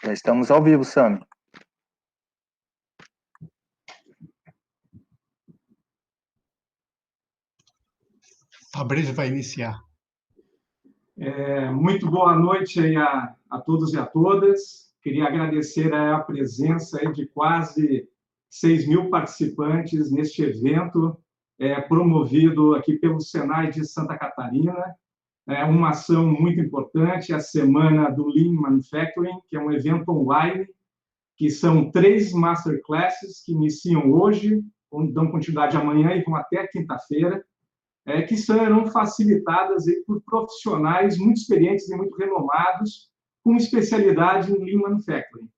Já estamos ao vivo, Sami. Fabrício vai iniciar. Muito boa noite aí a todos e a todas. Queria agradecer a presença aí de quase 6.000 participantes neste evento, promovido aqui pelo Senai de Santa Catarina. É uma ação muito importante, a Semana do Lean Manufacturing, que é um evento online, que são 3 masterclasses que iniciam hoje, dão continuidade amanhã e vão até quinta-feira, que serão facilitadas aí por profissionais muito experientes e muito renomados, com especialidade em Lean Manufacturing.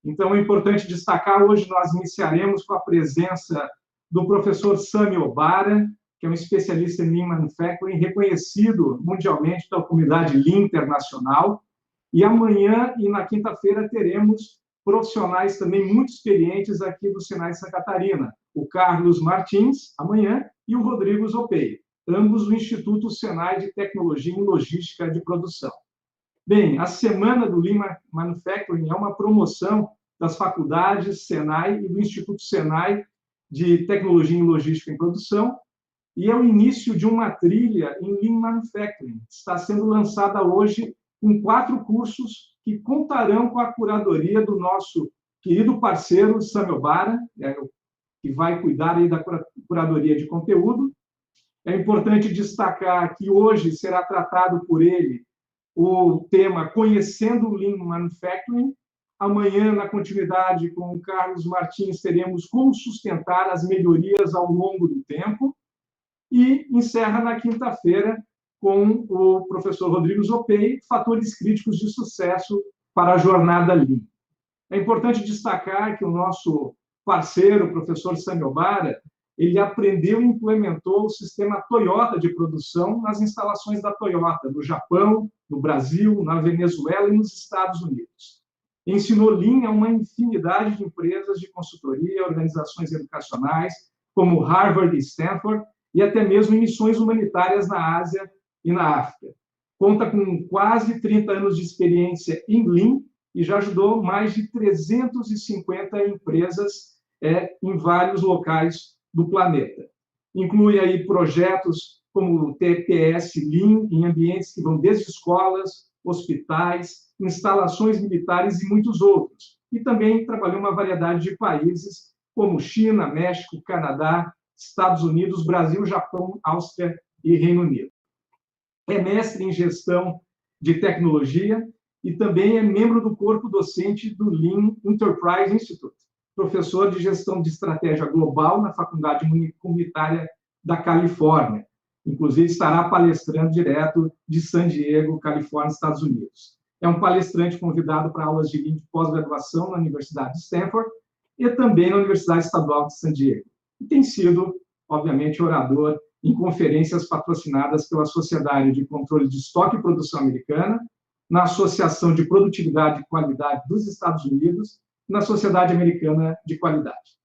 Então, é importante destacar, hoje nós iniciaremos com a presença do professor Sami Obara, que é um especialista em Lean Manufacturing, reconhecido mundialmente pela comunidade Lean internacional, e amanhã e na quinta-feira teremos profissionais também muito experientes aqui do Senai de Santa Catarina, o Carlos Martins, amanhã, e o Rodrigo Zopei, ambos do Instituto Senai de Tecnologia em Logística de Produção. Bem, a Semana do Lean Manufacturing é uma promoção das faculdades Senai e do Instituto Senai de Tecnologia em Logística em Produção, e é o início de uma trilha em Lean Manufacturing. Está sendo lançada hoje com 4 cursos que contarão com a curadoria do nosso querido parceiro Sami Obara, que vai cuidar aí da curadoria de conteúdo. É importante destacar que hoje será tratado por ele o tema Conhecendo o Lean Manufacturing. Amanhã, na continuidade com o Carlos Martins, teremos como sustentar as melhorias ao longo do tempo. E encerra na quinta-feira com o professor Rodrigo Zopei, fatores críticos de sucesso para a jornada Lean. É importante destacar que o nosso parceiro, o professor Sami Obara, ele aprendeu e implementou o sistema Toyota de produção nas instalações da Toyota, no Japão, no Brasil, na Venezuela e nos Estados Unidos. Ensinou Lean a uma infinidade de empresas de consultoria, organizações educacionais, como Harvard e Stanford, e até mesmo em missões humanitárias na Ásia e na África. Conta com quase 30 anos de experiência em Lean e já ajudou mais de 350 empresas em vários locais do planeta. Inclui aí projetos como o TPS Lean, em ambientes que vão desde escolas, hospitais, instalações militares e muitos outros. E também trabalhou em uma variedade de países, como China, México, Canadá, Estados Unidos, Brasil, Japão, Áustria e Reino Unido. É mestre em gestão de tecnologia e também é membro do corpo docente do Lean Enterprise Institute, professor de gestão de estratégia global na Faculdade Comunitária da Califórnia. Inclusive, estará palestrando direto de San Diego, Califórnia, Estados Unidos. É um palestrante convidado para aulas de Lean de pós-graduação na Universidade de Stanford e também na Universidade Estadual de San Diego. E tem sido, obviamente, orador em conferências patrocinadas pela Sociedade de Controle de Estoque e Produção Americana, na Associação de Produtividade e Qualidade dos Estados Unidos e na Sociedade Americana de Qualidade.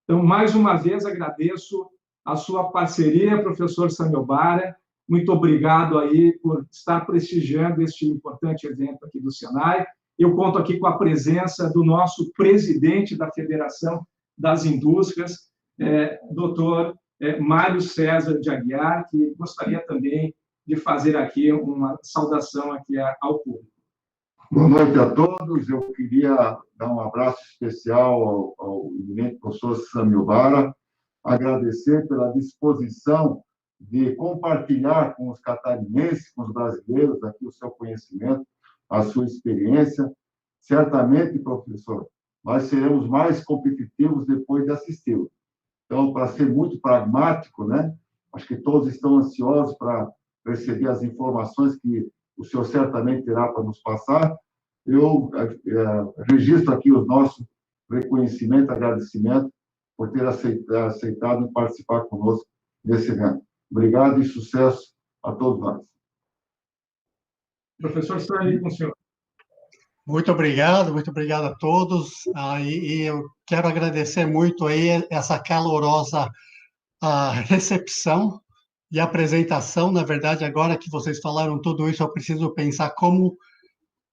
Então, mais uma vez, agradeço a sua parceria, professor Sami Obara. Muito obrigado aí por estar prestigiando este importante evento aqui do Senai. Eu conto aqui com a presença do nosso presidente da Federação das Indústrias, doutor Mário César de Aguiar, que gostaria também de fazer aqui uma saudação aqui ao público. Boa noite a todos. Eu queria dar um abraço especial ao eminente professor Sami Obara, agradecer pela disposição de compartilhar com os catarinenses, com os brasileiros, aqui o seu conhecimento, a sua experiência. Certamente, professor, nós seremos mais competitivos depois de assisti-lo. Então, para ser muito pragmático, né? Acho que todos estão ansiosos para receber as informações que o senhor certamente terá para nos passar. Eu registro aqui o nosso reconhecimento, agradecimento por ter aceitado participar conosco desse evento. Obrigado e sucesso a todos nós. Professor Stanley, com o senhor. Muito obrigado a todos. E eu quero agradecer muito aí essa calorosa recepção e apresentação. Na verdade, agora que vocês falaram tudo isso, eu preciso pensar como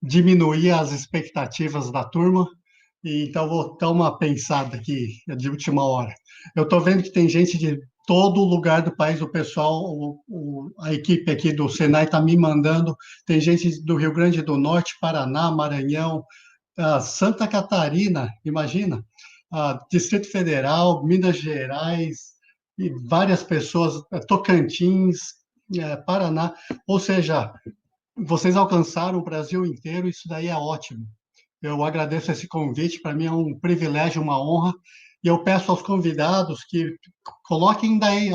diminuir as expectativas da turma, e então vou dar uma pensada aqui de última hora. Eu estou vendo que tem gente de todo lugar do país, o pessoal, a equipe aqui do Senai está me mandando, tem gente do Rio Grande do Norte, Paraná, Maranhão, Santa Catarina, imagina, Distrito Federal, Minas Gerais, e várias pessoas, Tocantins, Paraná, ou seja, vocês alcançaram o Brasil inteiro, isso daí é ótimo. Eu agradeço esse convite, para mim é um privilégio, uma honra, e eu peço aos convidados que coloquem daí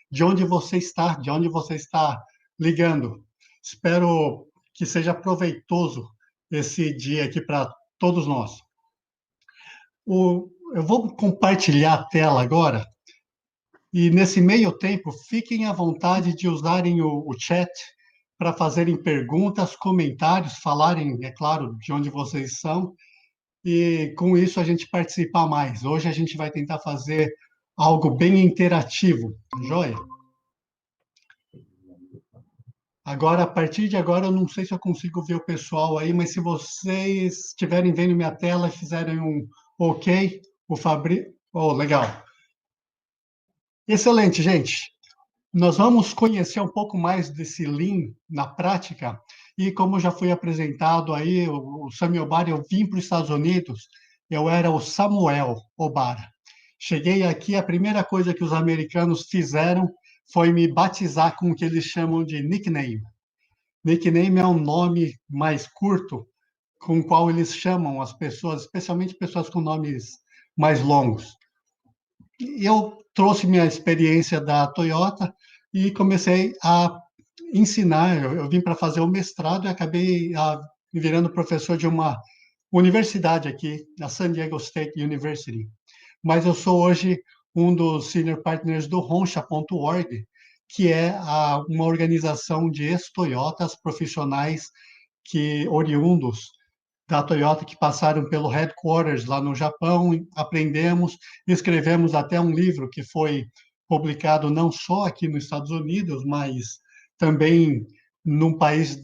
de onde você está, de onde você está ligando. Espero que seja proveitoso esse dia aqui para todos nós. Eu vou compartilhar a tela agora, e nesse meio tempo, fiquem à vontade de usarem o chat para fazerem perguntas, comentários, falarem, é claro, de onde vocês são, e com isso a gente participar mais. Hoje a gente vai tentar fazer algo bem interativo, joia? Agora, a partir de agora, eu não sei se eu consigo ver o pessoal aí, mas se vocês estiverem vendo minha tela e fizerem um OK, o Fabrício... Oh, legal. Excelente, gente. Nós vamos conhecer um pouco mais desse Lean na prática, e como já foi apresentado aí, o Sami Obara, eu vim para os Estados Unidos, eu era o Samuel Obara. Cheguei aqui, a primeira coisa que os americanos fizeram foi me batizar com o que eles chamam de nickname. Nickname é um nome mais curto com o qual eles chamam as pessoas, especialmente pessoas com nomes mais longos. Eu trouxe minha experiência da Toyota e comecei a ensinar. Eu vim para fazer o mestrado e acabei me virando professor de uma universidade aqui, a San Diego State University. Mas eu sou hoje um dos senior partners do Roncha.org, que é uma organização de ex-Toyotas profissionais oriundos da Toyota que passaram pelo headquarters lá no Japão, aprendemos, escrevemos até um livro que foi publicado não só aqui nos Estados Unidos, mas também num país,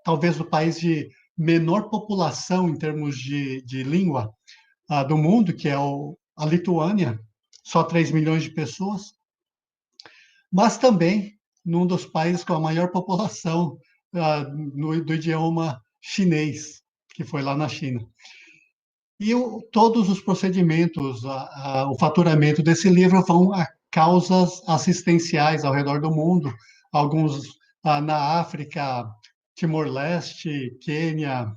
talvez o país de menor população em termos de língua do mundo, que é a Lituânia, só 3 milhões de pessoas, mas também num dos países com a maior população do idioma chinês, que foi lá na China. E todos os procedimentos, o faturamento desse livro vão a causas assistenciais ao redor do mundo, alguns na África, Timor-Leste, Quênia,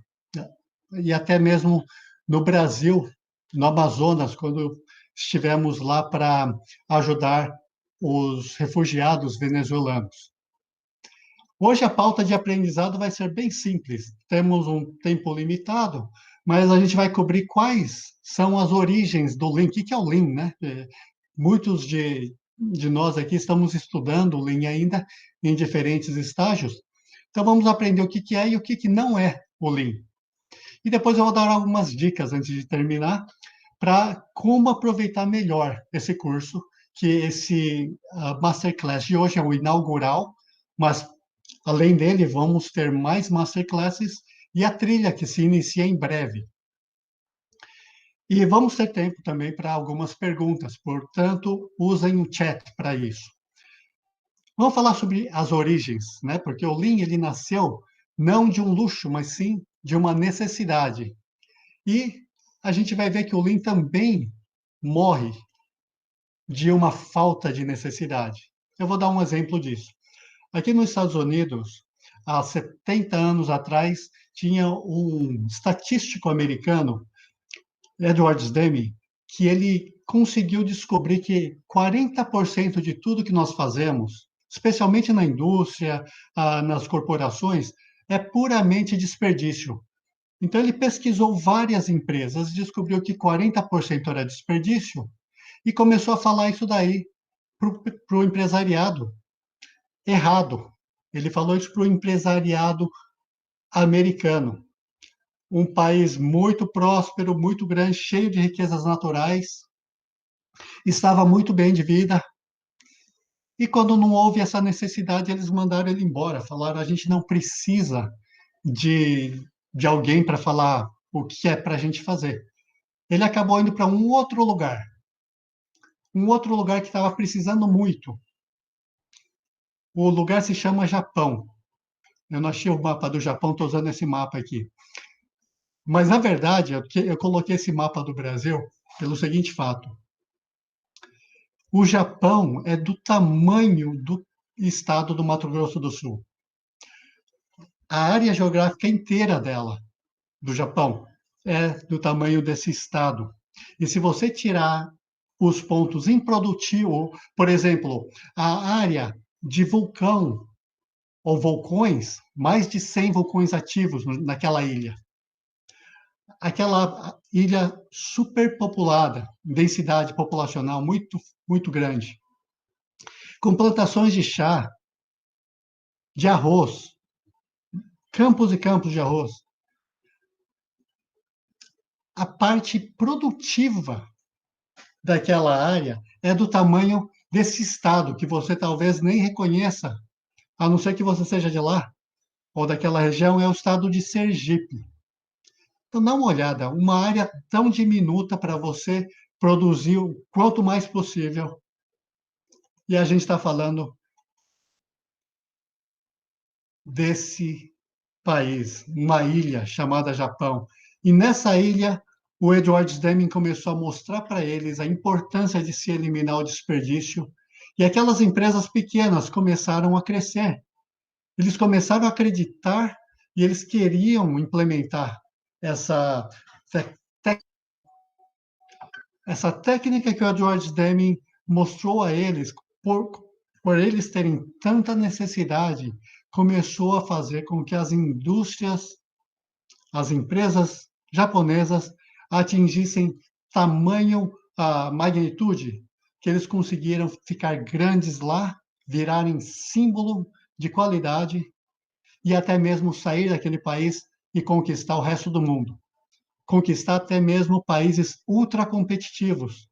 e até mesmo no Brasil, no Amazonas, quando estivemos lá para ajudar os refugiados venezuelanos. Hoje a pauta de aprendizado vai ser bem simples. Temos um tempo limitado, mas a gente vai cobrir quais são as origens do Lean. O que é o Lean, né? Muitos de nós aqui estamos estudando o Lean ainda em diferentes estágios. Então vamos aprender o que é e o que não é o Lean. E depois eu vou dar algumas dicas antes de terminar para como aproveitar melhor esse curso, que esse Masterclass de hoje é o inaugural, mas além dele, vamos ter mais masterclasses e a trilha que se inicia em breve. E vamos ter tempo também para algumas perguntas, portanto, usem o chat para isso. Vamos falar sobre as origens, né? Porque o Lean ele nasceu não de um luxo, mas sim de uma necessidade. E a gente vai ver que o Lean também morre de uma falta de necessidade. Eu vou dar um exemplo disso. Aqui nos Estados Unidos, há 70 anos atrás, tinha um estatístico americano, Edward Deming, que ele conseguiu descobrir que 40% de tudo que nós fazemos, especialmente na indústria, nas corporações, é puramente desperdício. Então, ele pesquisou várias empresas, descobriu que 40% era desperdício e começou a falar isso daí para o empresariado. Errado. Ele falou isso para o empresariado americano. Um país muito próspero, muito grande, cheio de riquezas naturais, estava muito bem de vida. E quando não houve essa necessidade, eles mandaram ele embora. Falaram: a gente não precisa de alguém para falar o que é para a gente fazer. Ele acabou indo para um outro lugar que estava precisando muito. O lugar se chama Japão. Eu não achei o mapa do Japão, estou usando esse mapa aqui. Mas, na verdade, eu coloquei esse mapa do Brasil pelo seguinte fato. O Japão é do tamanho do estado do Mato Grosso do Sul. A área geográfica inteira dela, do Japão, é do tamanho desse estado. E se você tirar os pontos improdutivos, por exemplo, a área de vulcão ou vulcões, mais de 100 vulcões ativos naquela ilha. Aquela ilha superpopulada, densidade populacional muito, muito grande, com plantações de chá, de arroz, campos e campos de arroz. A parte produtiva daquela área é do tamanho desse estado, que você talvez nem reconheça, a não ser que você seja de lá, ou daquela região, é o estado de Sergipe. Então, dá uma olhada, uma área tão diminuta para você produzir o quanto mais possível. E a gente está falando desse país, uma ilha chamada Japão. E nessa ilha, o Edward Deming começou a mostrar para eles a importância de se eliminar o desperdício. E aquelas empresas pequenas começaram a crescer. Eles começaram a acreditar e eles queriam implementar essa, essa técnica que o Edward Deming mostrou a eles, por eles terem tanta necessidade, começou a fazer com que as indústrias, as empresas japonesas atingissem tamanho, a magnitude, que eles conseguiram ficar grandes lá, virarem símbolo de qualidade e até mesmo sair daquele país e conquistar o resto do mundo. Conquistar até mesmo países ultracompetitivos.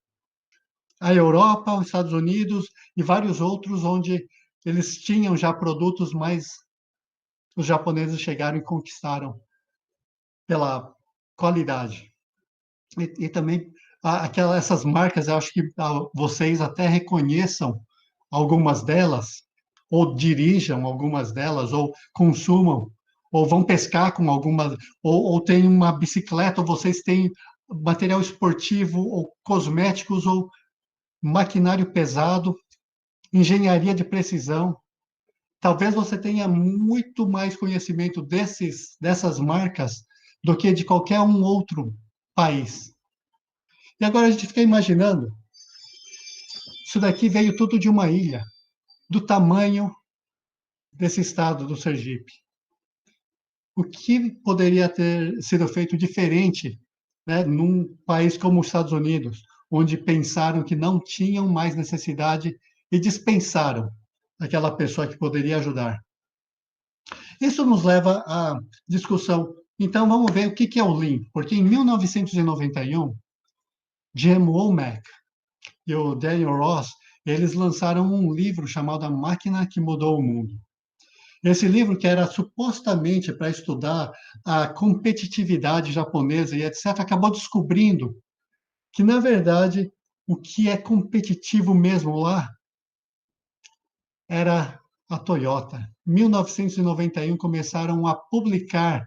A Europa, os Estados Unidos e vários outros onde eles tinham já produtos, mas os japoneses chegaram e conquistaram pela qualidade. E também essas marcas, eu acho que vocês até reconheçam algumas delas, ou dirijam algumas delas, ou consumam, ou vão pescar com algumas, ou tem uma bicicleta, ou vocês têm material esportivo, ou cosméticos, ou maquinário pesado, engenharia de precisão. Talvez você tenha muito mais conhecimento dessas marcas do que de qualquer um outro país. E agora a gente fica imaginando, isso daqui veio tudo de uma ilha, do tamanho desse estado do Sergipe. O que poderia ter sido feito diferente, né, num país como os Estados Unidos, onde pensaram que não tinham mais necessidade e dispensaram aquela pessoa que poderia ajudar? Isso nos leva à discussão. Então, vamos ver o que é o Lean. Porque em 1991, Jim Womack e o Daniel Ross, eles lançaram um livro chamado A Máquina que Mudou o Mundo. Esse livro, que era supostamente para estudar a competitividade japonesa e etc., acabou descobrindo que, na verdade, o que é competitivo mesmo lá era a Toyota. Em 1991, começaram a publicar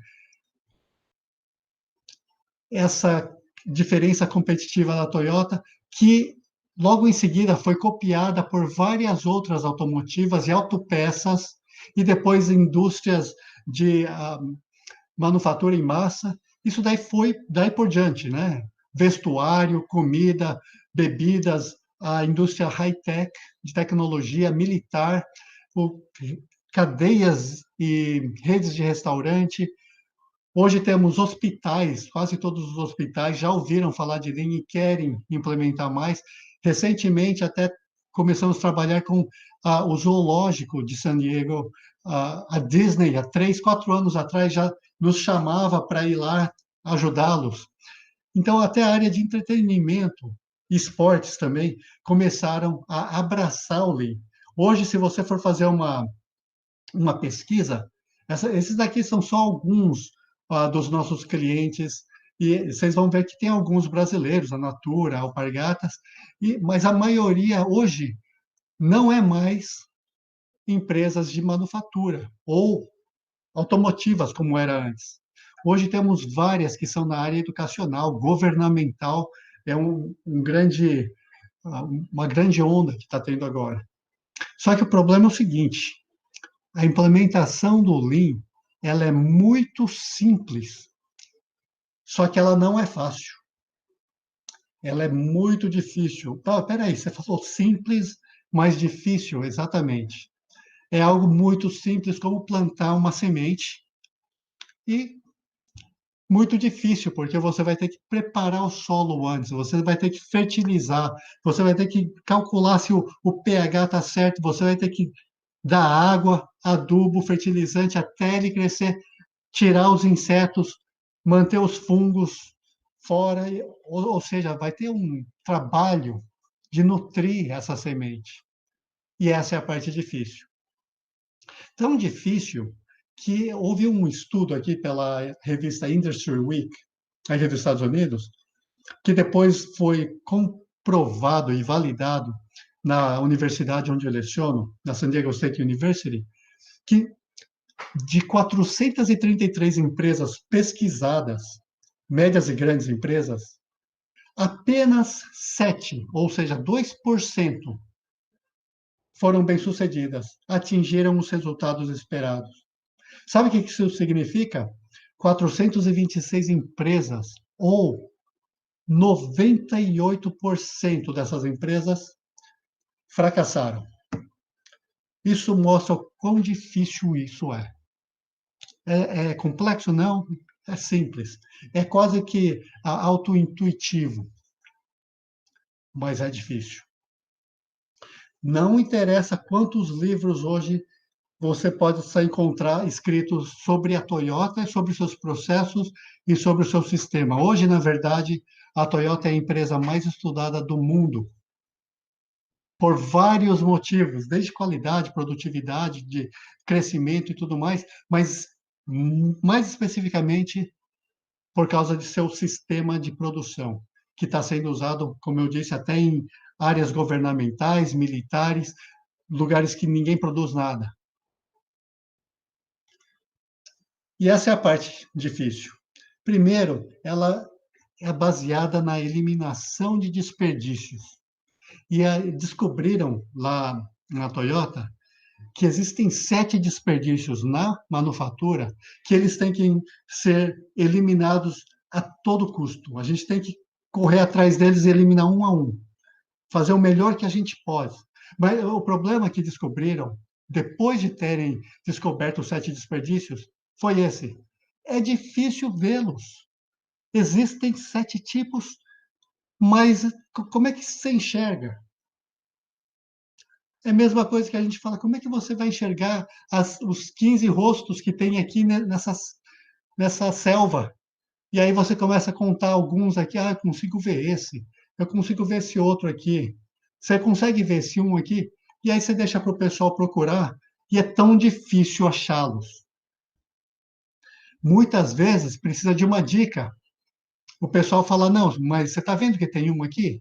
essa diferença competitiva da Toyota, que logo em seguida foi copiada por várias outras automotivas e autopeças, e depois indústrias de manufatura em massa. Isso daí foi daí por diante, né? Vestuário, comida, bebidas, a indústria high-tech, de tecnologia militar, cadeias e redes de restaurante. Hoje temos hospitais, quase todos os hospitais já ouviram falar de Lean e querem implementar mais. Recentemente, até começamos a trabalhar com o zoológico de San Diego. A Disney, há 3, 4 anos atrás, já nos chamava para ir lá ajudá-los. Então, até a área de entretenimento, esportes também, começaram a abraçar o Lean. Hoje, se você for fazer uma pesquisa, Esses daqui são só alguns dos nossos clientes, e vocês vão ver que tem alguns brasileiros, a Natura, a Alpargatas, mas a maioria hoje não é mais empresas de manufatura ou automotivas, como era antes. Hoje temos várias que são na área educacional, governamental, é uma grande onda que está tendo agora. Só que o problema é o seguinte, a implementação do Lean, ela é muito simples, só que ela não é fácil. Ela é muito difícil. Peraí, você falou simples, mas difícil, exatamente. É algo muito simples, como plantar uma semente, e muito difícil, porque você vai ter que preparar o solo antes, você vai ter que fertilizar, você vai ter que calcular se o pH está certo, você vai ter que dar água, adubo, fertilizante até ele crescer, tirar os insetos, manter os fungos fora, ou seja, vai ter um trabalho de nutrir essa semente. E essa é a parte difícil. Tão difícil que houve um estudo aqui pela revista Industry Week, aqui dos Estados Unidos, que depois foi comprovado e validado na universidade onde eu leciono, na San Diego State University, que de 433 empresas pesquisadas, médias e grandes empresas, apenas 7, ou seja, 2%, foram bem-sucedidas, atingiram os resultados esperados. Sabe o que isso significa? 426 empresas, ou 98% dessas empresas, fracassaram. Isso mostra o quão difícil isso é. É complexo? Não, é simples. É quase que autointuitivo, mas é difícil. Não interessa quantos livros hoje você pode encontrar escritos sobre a Toyota, sobre seus processos e sobre o seu sistema. Hoje, na verdade, a Toyota é a empresa mais estudada do mundo, por vários motivos, desde qualidade, produtividade, de crescimento e tudo mais, mas mais especificamente por causa de seu sistema de produção, que está sendo usado, como eu disse, até em áreas governamentais, militares, lugares que ninguém produz nada. E essa é a parte difícil. Primeiro, ela é baseada na eliminação de desperdícios. E descobriram lá na Toyota que existem 7 desperdícios na manufatura que eles têm que ser eliminados a todo custo. A gente tem que correr atrás deles e eliminar um a um, fazer o melhor que a gente pode. Mas o problema que descobriram, depois de terem descoberto os 7 desperdícios, foi esse. É difícil vê-los. Existem 7 tipos, mas como é que se enxerga? É a mesma coisa que a gente fala, como é que você vai enxergar os 15 rostos que tem aqui nessa selva? E aí você começa a contar alguns aqui, eu consigo ver esse, eu consigo ver esse outro aqui. Você consegue ver esse um aqui? E aí você deixa para o pessoal procurar, e é tão difícil achá-los. Muitas vezes precisa de uma dica. O pessoal fala, não, mas você está vendo que tem um aqui?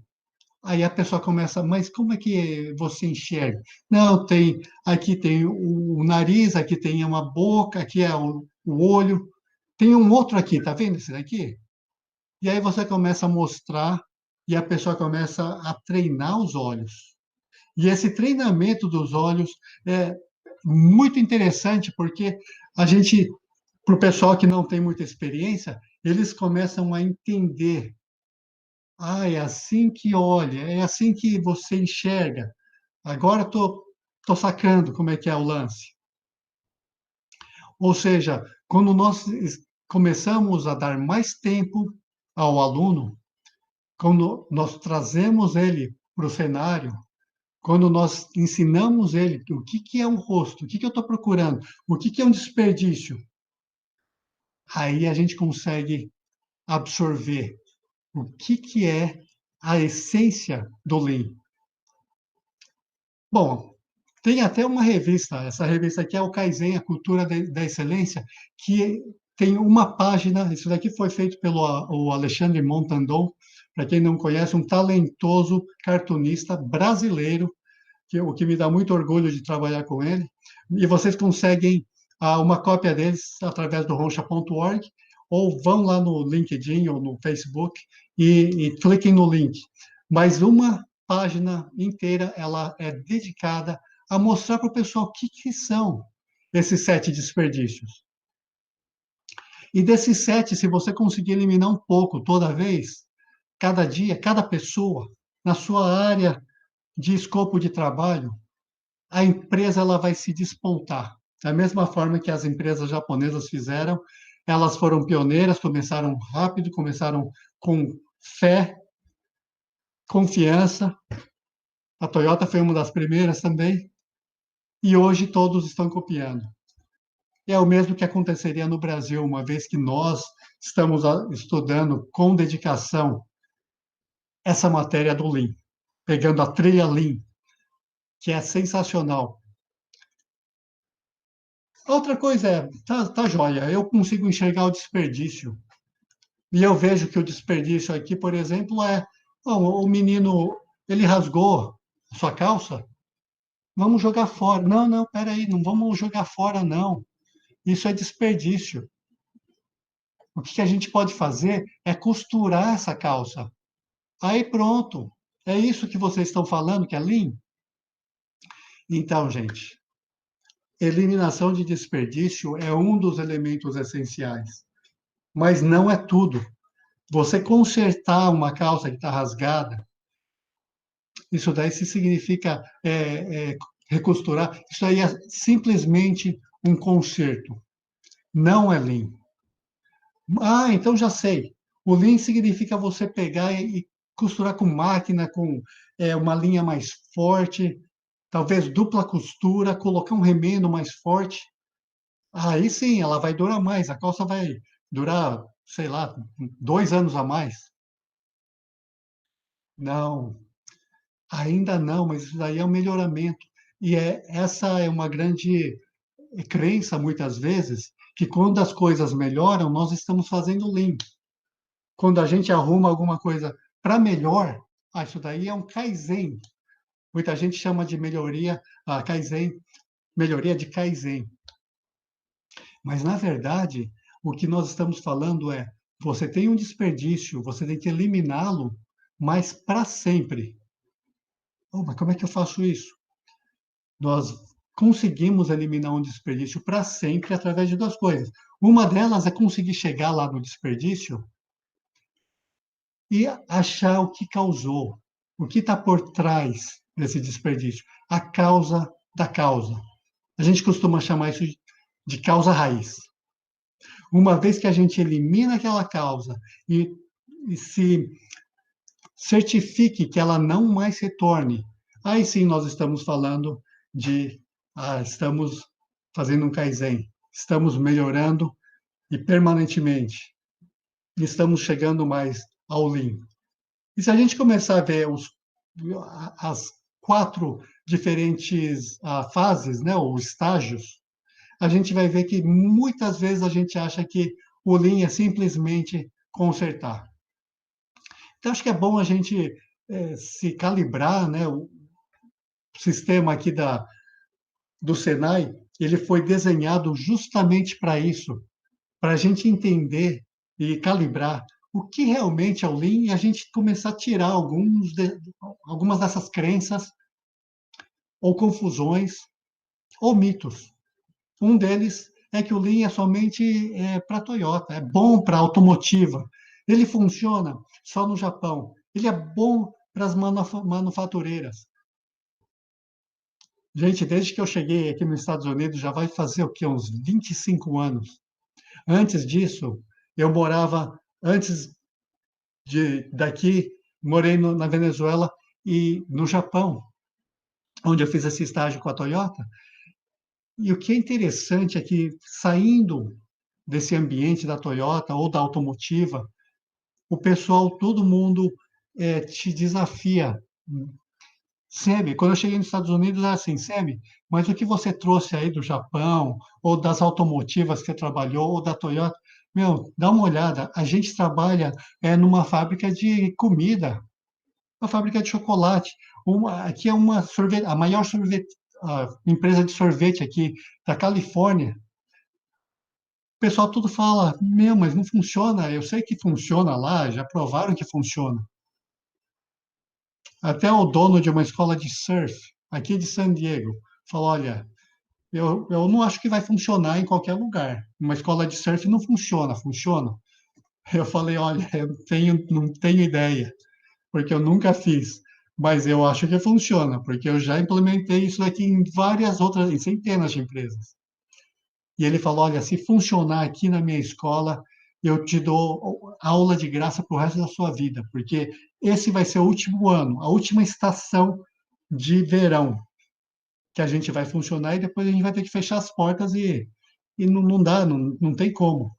Aí a pessoa começa, mas como é que você enxerga? Não, aqui tem o nariz, aqui tem uma boca, aqui é o olho. Tem um outro aqui, tá vendo esse daqui? E aí você começa a mostrar e a pessoa começa a treinar os olhos. E esse treinamento dos olhos é muito interessante porque a gente, para o pessoal que não tem muita experiência, eles começam a entender. É assim que olha, é assim que você enxerga. Agora tô sacando como é que é o lance. Ou seja, quando nós começamos a dar mais tempo ao aluno, quando nós trazemos ele para o cenário, quando nós ensinamos ele o que é um rosto, o que eu estou procurando, o que é um desperdício, aí a gente consegue absorver o que é a essência do Lean. Bom, Tem até uma revista, essa revista aqui é o Kaizen, a Cultura da Excelência, que tem uma página, isso daqui foi feito pelo o Alexandre Montandon, para quem não conhece, um talentoso cartunista brasileiro, o que me dá muito orgulho de trabalhar com ele. E vocês conseguem uma cópia deles através do roncha.org, ou vão lá no LinkedIn ou no Facebook e cliquem no link. Mas uma página inteira ela é dedicada a mostrar para o pessoal o que são esses 7 desperdícios. E desses 7, se você conseguir eliminar um pouco toda vez, cada dia, cada pessoa, na sua área de escopo de trabalho, a empresa ela vai se despontar. Da mesma forma que as empresas japonesas fizeram, elas foram pioneiras, começaram rápido, começaram com fé, confiança. A Toyota foi uma das primeiras também, e hoje todos estão copiando. É o mesmo que aconteceria no Brasil, uma vez que nós estamos estudando com dedicação essa matéria do Lean, pegando a trilha Lean, que é sensacional. Outra coisa é, tá joia, eu consigo enxergar o desperdício. E eu vejo que o desperdício aqui, por exemplo, o menino, ele rasgou a sua calça, vamos jogar fora. Não, não, peraí, não vamos jogar fora, não. Isso é desperdício. O que a gente pode fazer é costurar essa calça. Aí pronto. É isso que vocês estão falando, que é Lean? Então, gente, eliminação de desperdício é um dos elementos essenciais, mas não é tudo. Você consertar uma calça que está rasgada, isso daí se significa recosturar, isso aí é simplesmente um conserto, não é Lean. Ah, então já sei. O Lean significa você pegar e costurar com máquina, com uma linha mais forte, talvez dupla costura, colocar um remendo mais forte. Aí sim, ela vai durar mais. A calça vai durar, sei lá, 2 anos a mais. Não, ainda não, mas isso daí é um melhoramento. E essa é uma grande crença, muitas vezes, que quando as coisas melhoram, nós estamos fazendo Lean. Quando a gente arruma alguma coisa para melhor, isso daí é um Kaizen. Muita gente chama de melhoria, Kaizen, melhoria de Kaizen. Mas, na verdade, o que nós estamos falando é, você tem um desperdício, você tem que eliminá-lo, mas para sempre. Oh, mas como é que eu faço isso? Nós conseguimos eliminar um desperdício para sempre através de 2 coisas. Uma delas é conseguir chegar lá no desperdício e achar o que causou, o que está por trás desse desperdício, a causa da causa. A gente costuma chamar isso de causa raiz. Uma vez que a gente elimina aquela causa e se certifique que ela não mais retorne, aí sim nós estamos falando de estamos fazendo um Kaizen, estamos melhorando e permanentemente, estamos chegando mais ao Lean. E se a gente começar a ver as 4 diferentes fases, né, ou estágios, a gente vai ver que muitas vezes a gente acha que o Lean é simplesmente consertar. Então, acho que é bom a gente se calibrar, né? O sistema aqui do Senai, ele foi desenhado justamente para isso, para a gente entender e calibrar o que realmente é o Lean e a gente começar a tirar algumas dessas crenças ou confusões ou mitos. Um deles é que o Lean é somente para Toyota, é bom para automotiva. Ele funciona só no Japão. Ele é bom para as manufatureiras. Gente, desde que eu cheguei aqui nos Estados Unidos, já vai fazer o quê? Uns 25 anos. Antes disso, eu morava, antes daqui, morei na Venezuela e no Japão, onde eu fiz esse estágio com a Toyota. E o que é interessante é que, saindo desse ambiente da Toyota ou da automotiva, o pessoal, todo mundo te desafia Semi, quando eu cheguei nos Estados Unidos, era assim, Semi, mas o que você trouxe aí do Japão, ou das automotivas que você trabalhou, ou da Toyota, meu, dá uma olhada, a gente trabalha numa fábrica de comida, uma fábrica de chocolate. Aqui é a maior empresa de sorvete aqui da Califórnia. O pessoal tudo fala, meu, mas não funciona. Eu sei que funciona lá, já provaram que funciona. Até o dono de uma escola de surf, aqui de San Diego, falou, olha, eu não acho que vai funcionar em qualquer lugar. Uma escola de surf não funciona, funciona? Eu falei, olha, não tenho ideia, porque eu nunca fiz, mas eu acho que funciona, porque eu já implementei isso aqui em várias outras, em centenas de empresas. E ele falou, olha, se funcionar aqui na minha escola, eu te dou aula de graça para o resto da sua vida, porque esse vai ser o último ano, a última estação de verão que a gente vai funcionar e depois a gente vai ter que fechar as portas e não dá, não tem como.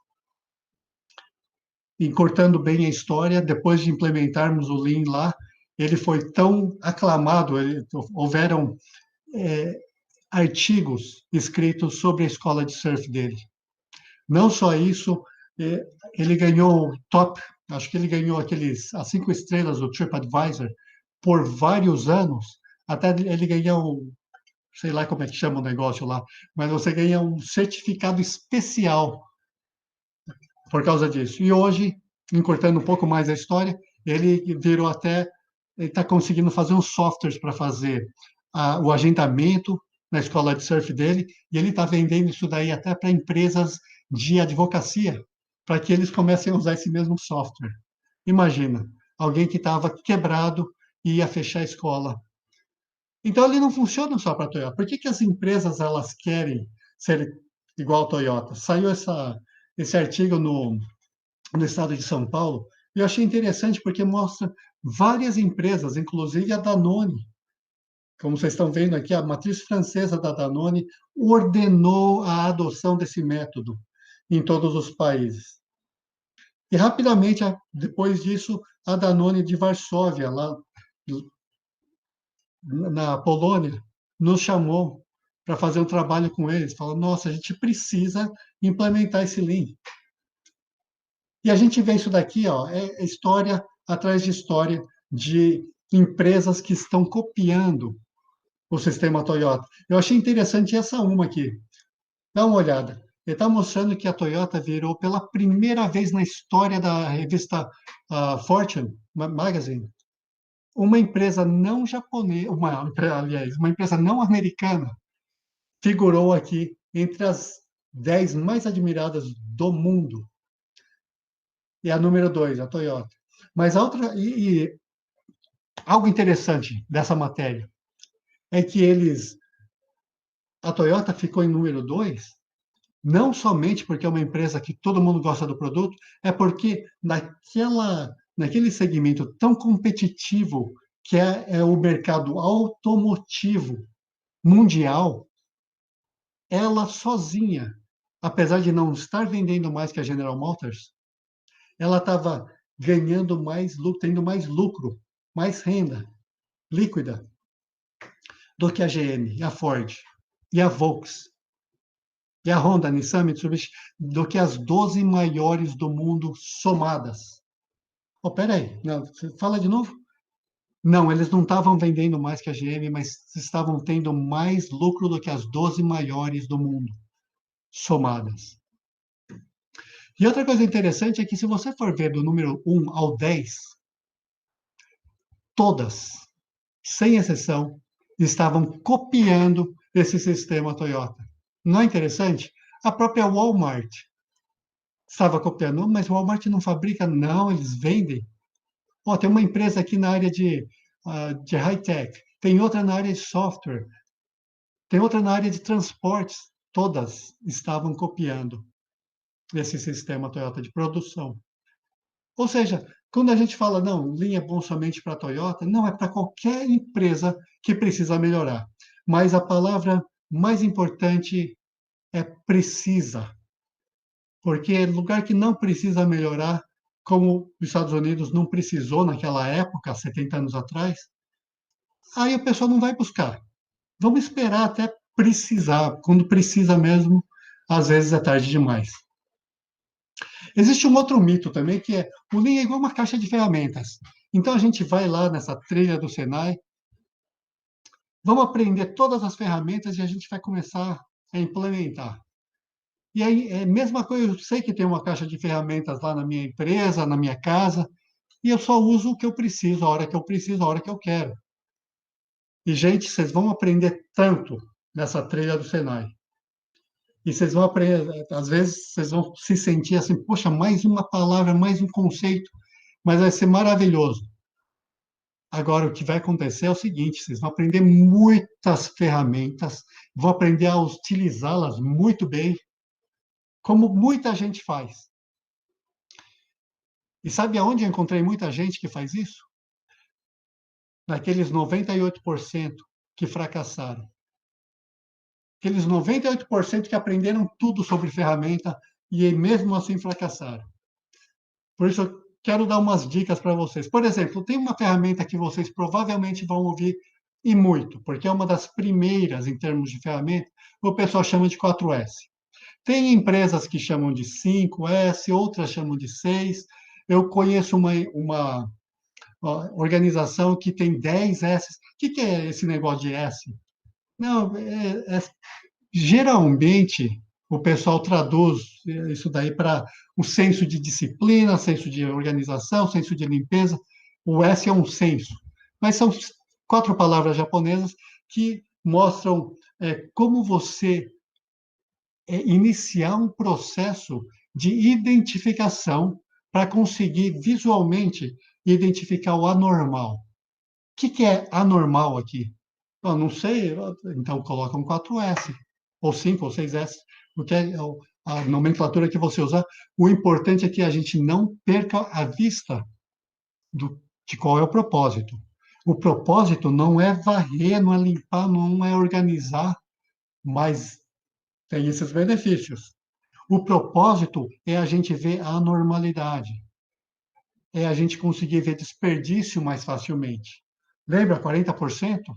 E cortando bem a história, depois de implementarmos o Lean lá, ele foi tão aclamado, houveram artigos escritos sobre a escola de surf dele. Não só isso, ele ganhou top, acho que ele ganhou as 5 estrelas do TripAdvisor por vários anos, até ele ganhar sei lá como é que chama o negócio lá, mas você ganha um certificado especial por causa disso. E hoje, encurtando um pouco mais a história, ele virou até, ele está conseguindo fazer uns softwares para fazer o agendamento na escola de surf dele, e ele está vendendo isso daí até para empresas de advocacia, para que eles comecem a usar esse mesmo software. Imagina, alguém que estava quebrado e ia fechar a escola. Então, ele não funciona só para a Toyota. Por que, que as empresas elas querem ser igual a Toyota? Saiu esse artigo no estado de São Paulo, e eu achei interessante porque mostra várias empresas, inclusive a Danone. Como vocês estão vendo aqui, a matriz francesa da Danone ordenou a adoção desse método em todos os países. E rapidamente, depois disso, a Danone de Varsóvia, lá na Polônia, nos chamou para fazer um trabalho com eles. Falou, nossa, a gente precisa implementar esse Lean. E a gente vê isso daqui, ó, é história atrás de história de empresas que estão copiando o sistema Toyota. Eu achei interessante essa uma aqui. Dá uma olhada. Ele está mostrando que a Toyota virou pela primeira vez na história da revista Fortune Magazine uma empresa não japonesa, aliás, uma empresa não americana figurou aqui entre as 10 mais admiradas do mundo. E a número 2, a Toyota. Mas algo interessante dessa matéria é que a Toyota ficou em número 2, não somente porque é uma empresa que todo mundo gosta do produto, é porque naquele segmento tão competitivo que é o mercado automotivo mundial, ela sozinha, apesar de não estar vendendo mais que a General Motors, ela estava ganhando mais lucro, tendo mais lucro, mais renda líquida do que a GM, a Ford, e a Volks, e a Honda, a Nissan, Mitsubishi, do que as 12 maiores do mundo somadas. Oh, peraí, não, fala de novo? Não, eles não estavam vendendo mais que a GM, mas estavam tendo mais lucro do que as 12 maiores do mundo somadas. E outra coisa interessante é que, se você for ver do número 1 ao 10, todas, sem exceção, estavam copiando esse sistema Toyota. Não é interessante? A própria Walmart estava copiando, mas o Walmart não fabrica, não, eles vendem. Oh, tem uma empresa aqui na área de high-tech, tem outra na área de software, tem outra na área de transportes, todas estavam copiando esse sistema Toyota de produção. Ou seja, quando a gente fala, não, Lean é bom somente para a Toyota, não, é para qualquer empresa que precisa melhorar. Mas a palavra mais importante é precisa. Porque lugar que não precisa melhorar, como os Estados Unidos não precisou naquela época, 70 anos atrás, aí a pessoa não vai buscar. Vamos esperar até precisar. Quando precisa mesmo, às vezes é tarde demais. Existe um outro mito também, que é o Lean é igual uma caixa de ferramentas. Então, a gente vai lá nessa trilha do Senai, vamos aprender todas as ferramentas e a gente vai começar a implementar. E aí, é a mesma coisa, eu sei que tem uma caixa de ferramentas lá na minha empresa, na minha casa, e eu só uso o que eu preciso, a hora que eu preciso, a hora que eu quero. E, gente, vocês vão aprender tanto nessa trilha do Senai. E vocês vão aprender, às vezes, vocês vão se sentir assim, poxa, mais uma palavra, mais um conceito, mas vai ser maravilhoso. Agora, o que vai acontecer é o seguinte: vocês vão aprender muitas ferramentas, vão aprender a utilizá-las muito bem, como muita gente faz. E sabe aonde eu encontrei muita gente que faz isso? Naqueles 98% que fracassaram. Aqueles 98% que aprenderam tudo sobre ferramenta e mesmo assim fracassaram. Por isso, eu quero dar umas dicas para vocês. Por exemplo, tem uma ferramenta que vocês provavelmente vão ouvir e muito, porque é uma das primeiras em termos de ferramenta, o pessoal chama de 4S. Tem empresas que chamam de 5S, outras chamam de 6. Eu conheço uma organização que tem 10 S. O que é esse negócio de S? Não, geralmente o pessoal traduz isso daí para um senso de disciplina, senso de organização, senso de limpeza. O S é um senso, mas são 4 palavras japonesas que mostram como você iniciar um processo de identificação para conseguir visualmente identificar o anormal. O que é anormal aqui? Eu não sei, então coloca um 4S, ou 5 ou 6S, porque é a nomenclatura que você usar. O importante é que a gente não perca a vista de qual é o propósito. O propósito não é varrer, não é limpar, não é organizar, mas tem esses benefícios. O propósito é a gente ver a anormalidade, é a gente conseguir ver desperdício mais facilmente. Lembra 40%?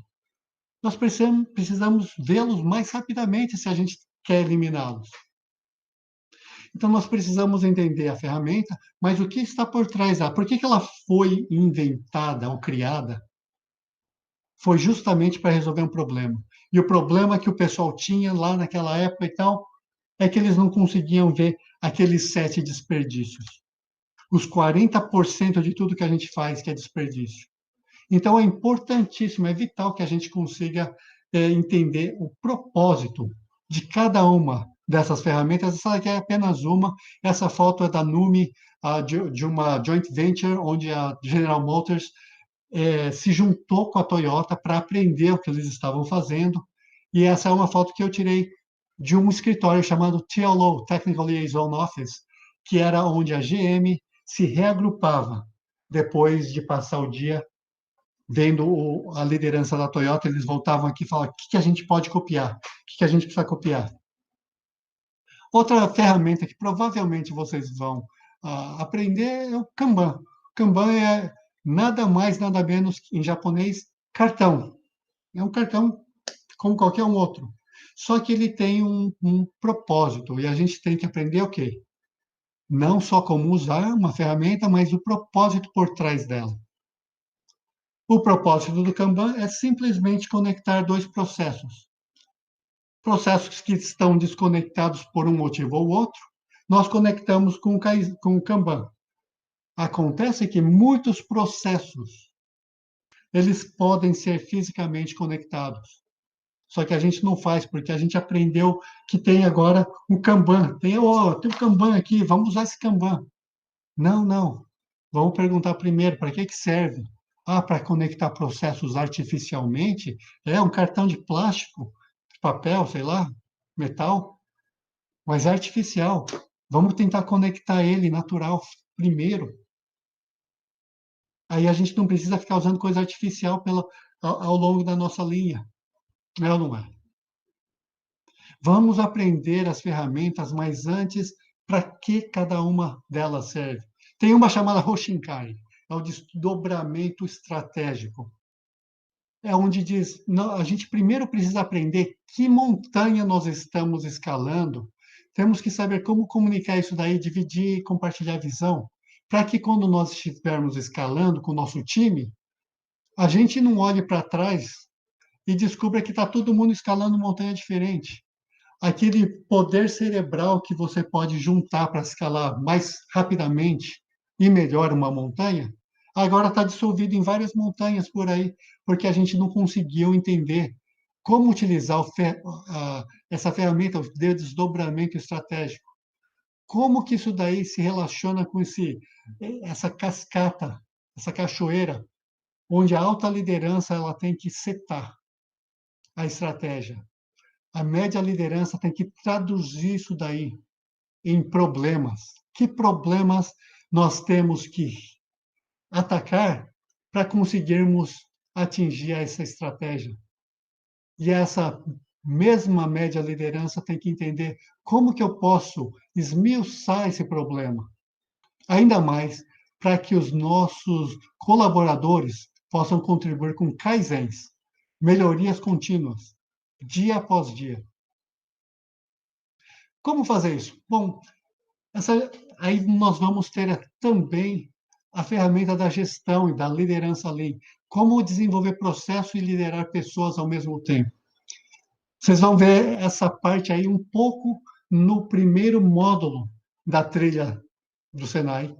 Nós precisamos vê-los mais rapidamente se a gente quer eliminá-los. Então, nós precisamos entender a ferramenta, mas o que está por trás dela? Por que ela foi inventada ou criada? Foi justamente para resolver um problema. E o problema que o pessoal tinha lá naquela época e tal, é que eles não conseguiam ver aqueles 7 desperdícios. Os 40% de tudo que a gente faz que é desperdício. Então, é importantíssimo, é vital que a gente consiga entender o propósito de cada uma dessas ferramentas. Essa aqui é apenas uma. Essa foto é da NUMI, de uma joint venture, onde a General Motors se juntou com a Toyota para aprender o que eles estavam fazendo. E essa é uma foto que eu tirei de um escritório chamado TLO, Technical Liaison Office, que era onde a GM se reagrupava depois de passar o dia vendo a liderança da Toyota. Eles voltavam aqui e falavam: o que a gente pode copiar? O que a gente precisa copiar? Outra ferramenta que provavelmente vocês vão aprender é o Kanban. Kanban é nada mais, nada menos, em japonês, cartão. É um cartão como qualquer um outro. Só que ele tem um propósito, e a gente tem que aprender o quê? Não só como usar uma ferramenta, mas o propósito por trás dela. O propósito do Kanban é simplesmente conectar 2 processos. Processos que estão desconectados por um motivo ou outro, nós conectamos com o Kanban. Acontece que muitos processos, eles podem ser fisicamente conectados. Só que a gente não faz, porque a gente aprendeu que tem agora um Kanban. Tem um Kanban aqui, vamos usar esse Kanban. Não, não. Vamos perguntar primeiro, para que serve? Para conectar processos artificialmente? É um cartão de plástico, de papel, sei lá, metal, mas é artificial. Vamos tentar conectar ele natural primeiro. Aí a gente não precisa ficar usando coisa artificial ao longo da nossa linha. É ou não é? Vamos aprender as ferramentas, mas antes, para que cada uma delas serve? Tem uma chamada Hoshinkai, é o desdobramento estratégico. é onde diz, não, a gente primeiro precisa aprender que montanha nós estamos escalando, temos que saber como comunicar isso daí, dividir e compartilhar a visão, para que quando nós estivermos escalando com o nosso time, a gente não olhe para trás e descubra que está todo mundo escalando montanha diferente. Aquele poder cerebral que você pode juntar para escalar mais rapidamente e melhor uma montanha, agora está dissolvido em várias montanhas por aí, porque a gente não conseguiu entender como utilizar essa ferramenta, o desdobramento estratégico. Como que isso daí se relaciona com essa cascata, essa cachoeira, onde a alta liderança ela tem que setar a estratégia. A média liderança tem que traduzir isso daí em problemas. Que problemas nós temos que atacar para conseguirmos atingir essa estratégia? E essa mesma média liderança tem que entender como que eu posso esmiuçar esse problema, ainda mais para que os nossos colaboradores possam contribuir com kaizens, melhorias contínuas, dia após dia. Como fazer isso? Bom, aí nós vamos ter também a ferramenta da gestão e da liderança Lean. Como desenvolver processo e liderar pessoas ao mesmo tempo. Vocês vão ver essa parte aí um pouco no primeiro módulo da trilha do Senai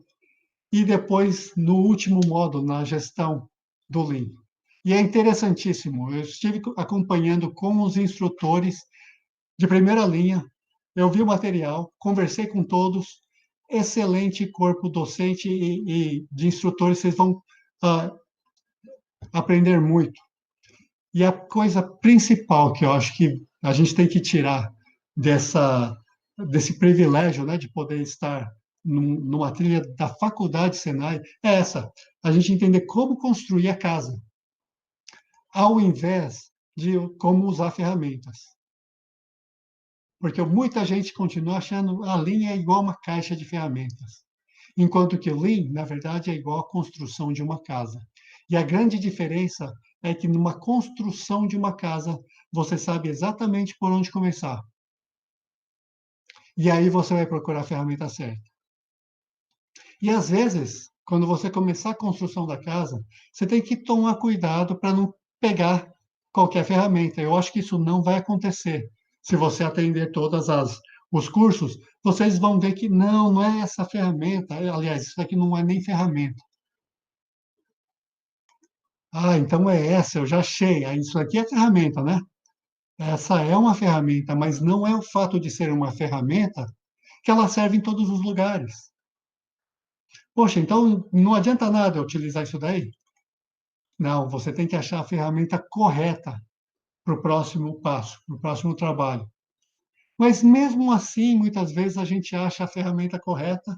e depois no último módulo, na gestão do Lean. E é interessantíssimo. Eu estive acompanhando com os instrutores de primeira linha, eu vi o material, conversei com todos, excelente corpo docente e de instrutores, vocês vão aprender muito. E a coisa principal que eu acho que a gente tem que tirar desse privilégio, né, de poder estar numa trilha da faculdade Senai, é essa, a gente entender como construir a casa, ao invés de como usar ferramentas. Porque muita gente continua achando a Lean é igual uma caixa de ferramentas, enquanto que o Lean, na verdade, é igual a construção de uma casa. E a grande diferença é que numa construção de uma casa, você sabe exatamente por onde começar. E aí você vai procurar a ferramenta certa. E às vezes, quando você começar a construção da casa, você tem que tomar cuidado para não pegar qualquer ferramenta. Eu acho que isso não vai acontecer. Se você atender os cursos, vocês vão ver que não é essa ferramenta. Aliás, isso aqui não é nem ferramenta. Ah, então é essa, eu já achei. Isso aqui é ferramenta, né? Essa é uma ferramenta, mas não é o fato de ser uma ferramenta que ela serve em todos os lugares. Poxa, então não adianta nada eu utilizar isso daí? Não, você tem que achar a ferramenta correta para o próximo passo, para o próximo trabalho. Mas mesmo assim, muitas vezes a gente acha a ferramenta correta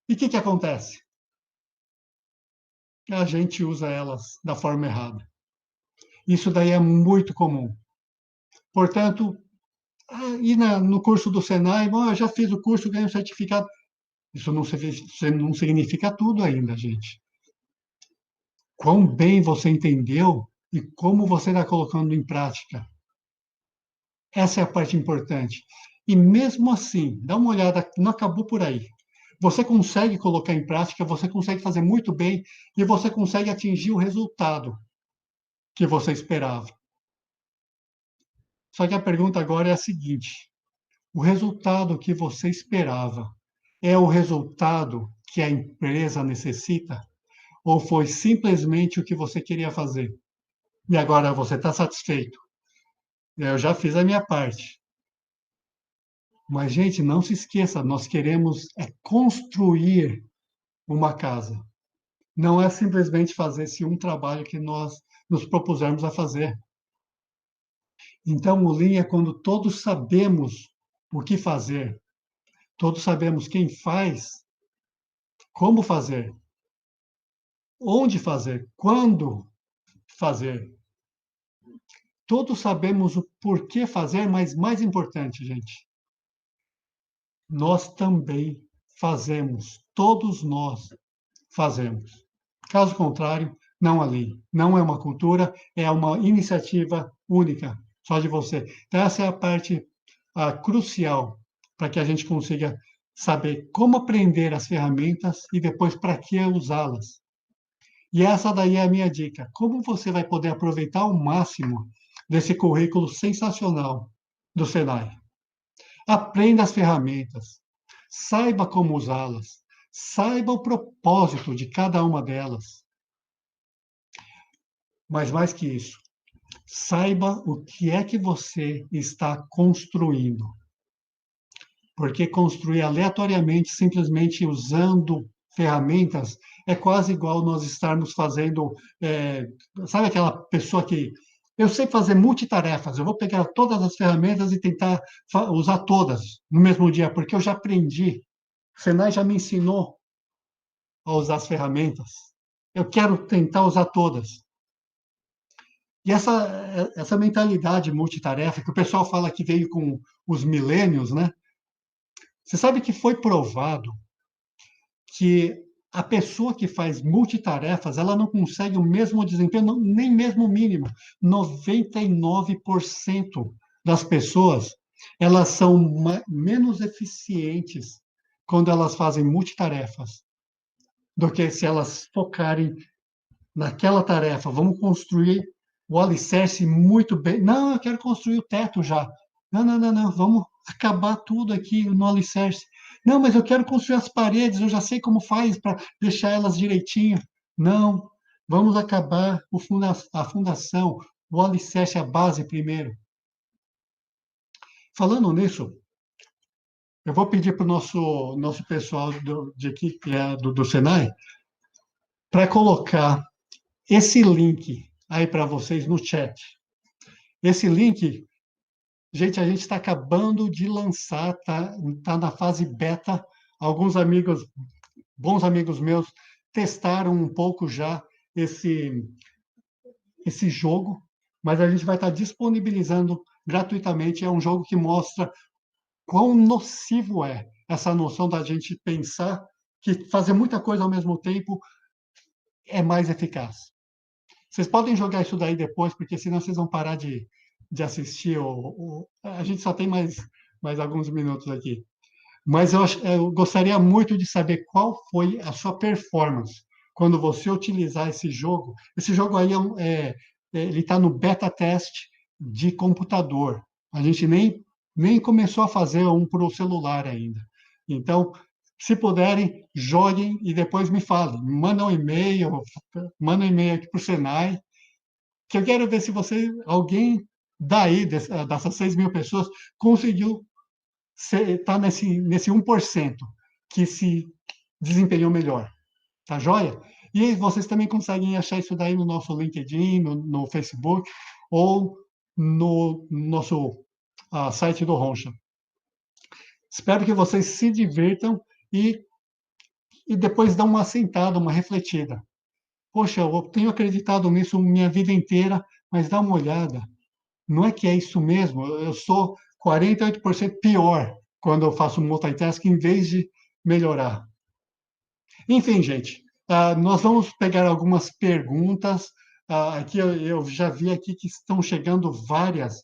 e o que acontece? A gente usa elas da forma errada. Isso daí é muito comum. Portanto, no curso do Senai, bom, eu já fiz o curso, ganhei um certificado. Isso não significa tudo ainda, gente. Quão bem você entendeu e como você está colocando em prática. Essa é a parte importante. E mesmo assim, dá uma olhada, não acabou por aí. Você consegue colocar em prática, você consegue fazer muito bem e você consegue atingir o resultado que você esperava. Só que a pergunta agora é a seguinte: o resultado que você esperava é o resultado que a empresa necessita? Ou foi simplesmente o que você queria fazer? E agora você está satisfeito? Eu já fiz a minha parte. Mas, gente, não se esqueça, nós queremos construir uma casa. Não é simplesmente fazer esse um trabalho que nós nos propusermos a fazer. Então, o Lean é quando todos sabemos o que fazer, todos sabemos quem faz, como fazer, onde fazer, quando fazer. Todos sabemos o porquê fazer, mas mais importante, gente, nós também fazemos, todos nós fazemos. Caso contrário, não a Lean. Não é uma cultura, é uma iniciativa única, só de você. Então, essa é a parte crucial para que a gente consiga saber como aprender as ferramentas e depois para que usá-las. E essa daí é a minha dica. Como você vai poder aproveitar ao máximo desse currículo sensacional do Senai? Aprenda as ferramentas, saiba como usá-las, saiba o propósito de cada uma delas. Mas mais que isso, saiba o que é que você está construindo. Porque construir aleatoriamente, simplesmente usando ferramentas, é quase igual nós estarmos fazendo. Sabe aquela pessoa que. Eu sei fazer multitarefas, eu vou pegar todas as ferramentas e tentar usar todas no mesmo dia, porque eu já aprendi. O Senai já me ensinou a usar as ferramentas. Eu quero tentar usar todas. E essa mentalidade multitarefa, que o pessoal fala que veio com os milênios, né? Você sabe que foi provado que a pessoa que faz multitarefas, ela não consegue o mesmo desempenho, nem mesmo o mínimo. 99% das pessoas, elas são menos eficientes quando elas fazem multitarefas do que se elas focarem naquela tarefa. Vamos construir o alicerce muito bem. Não, eu quero construir o teto já. Não, não, não, não. Vamos acabar tudo aqui no alicerce. Não, mas eu quero construir as paredes, eu já sei como faz para deixar elas direitinho. Não, vamos acabar a fundação, o alicerce, a base primeiro. Falando nisso, eu vou pedir para o nosso pessoal de aqui, que é do Senai, para colocar esse link aí para vocês no chat. Esse link, gente, a gente está acabando de lançar, tá na fase beta. Alguns amigos, bons amigos meus, testaram um pouco já esse jogo, mas a gente vai estar disponibilizando gratuitamente. É um jogo que mostra quão nocivo é essa noção da gente pensar que fazer muita coisa ao mesmo tempo é mais eficaz. Vocês podem jogar isso daí depois, porque senão vocês vão parar de assistir. A gente só tem mais alguns minutos aqui. Mas eu gostaria muito de saber qual foi a sua performance quando você utilizar esse jogo. Esse jogo aí ele está no beta teste de computador. A gente nem começou a fazer um para o celular ainda. Então, se puderem, joguem e depois me falem. Manda um e-mail aqui para o Senai, que eu quero ver se alguém daí, dessas 6.000 pessoas, conseguiu estar nesse 1% que se desempenhou melhor. Tá joia? E vocês também conseguem achar isso daí no nosso LinkedIn, no Facebook, ou no nosso site do Roncha. Espero que vocês se divirtam e depois dão uma sentada, uma refletida. Poxa, eu tenho acreditado nisso minha vida inteira, mas dá uma olhada. Não é que é isso mesmo? Eu sou 48% pior quando eu faço multitasking em vez de melhorar. Enfim, gente, nós vamos pegar algumas perguntas. Aqui eu já vi aqui que estão chegando várias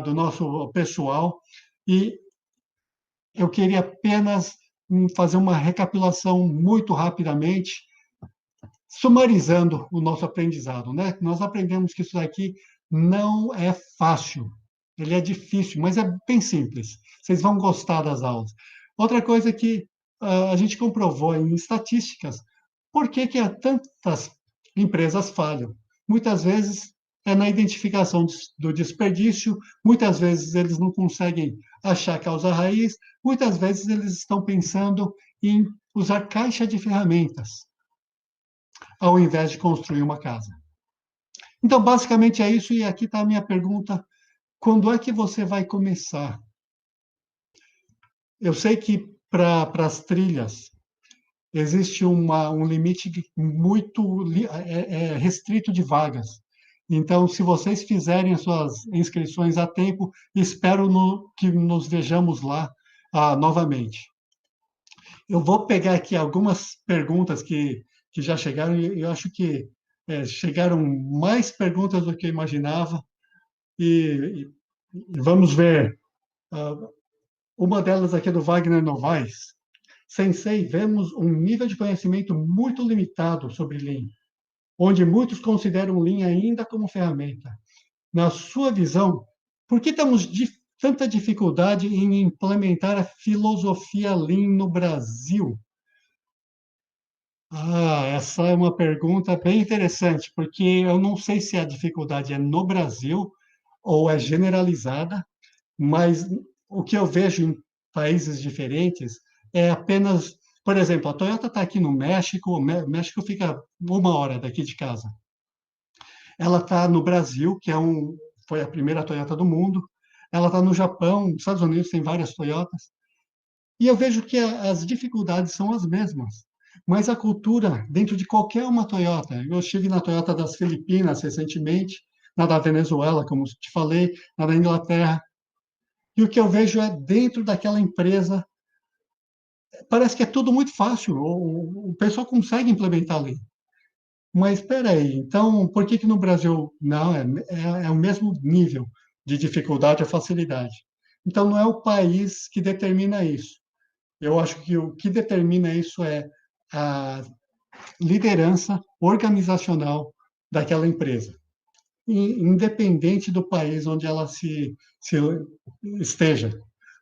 do nosso pessoal e eu queria apenas fazer uma recapitulação muito rapidamente, sumarizando o nosso aprendizado, né? Nós aprendemos que isso daqui não é fácil, ele é difícil, mas é bem simples. Vocês vão gostar das aulas. Outra coisa que a gente comprovou em estatísticas, por que tantas empresas falham? Muitas vezes é na identificação do desperdício, muitas vezes eles não conseguem achar a causa raiz, muitas vezes eles estão pensando em usar caixa de ferramentas, ao invés de construir uma casa. Então, basicamente é isso, e aqui está a minha pergunta: quando é que você vai começar? Eu sei que para as trilhas existe um limite muito restrito de vagas. Então, se vocês fizerem as suas inscrições a tempo, espero que nos vejamos lá novamente. Eu vou pegar aqui algumas perguntas que já chegaram e eu acho que chegaram mais perguntas do que eu imaginava, e vamos ver. Uma delas aqui é do Wagner Novaes. Sensei, vemos um nível de conhecimento muito limitado sobre Lean, onde muitos consideram Lean ainda como ferramenta. Na sua visão, por que temos tanta dificuldade em implementar a filosofia Lean no Brasil? Essa é uma pergunta bem interessante, porque eu não sei se a dificuldade é no Brasil ou é generalizada, mas o que eu vejo em países diferentes é apenas, por exemplo, a Toyota está aqui no México, o México fica 1 hora daqui de casa. Ela está no Brasil, foi a primeira Toyota do mundo. Ela está no Japão, nos Estados Unidos tem várias Toyotas. E eu vejo que as dificuldades são as mesmas. Mas a cultura, dentro de qualquer uma Toyota, eu estive na Toyota das Filipinas recentemente, na da Venezuela, como te falei, na da Inglaterra, e o que eu vejo é dentro daquela empresa, parece que é tudo muito fácil, o pessoal consegue implementar ali. Mas espera aí, então por que no Brasil não? É o mesmo nível de dificuldade ou facilidade. Então não é o país que determina isso. Eu acho que o que determina isso é a liderança organizacional daquela empresa, independente do país onde ela se esteja.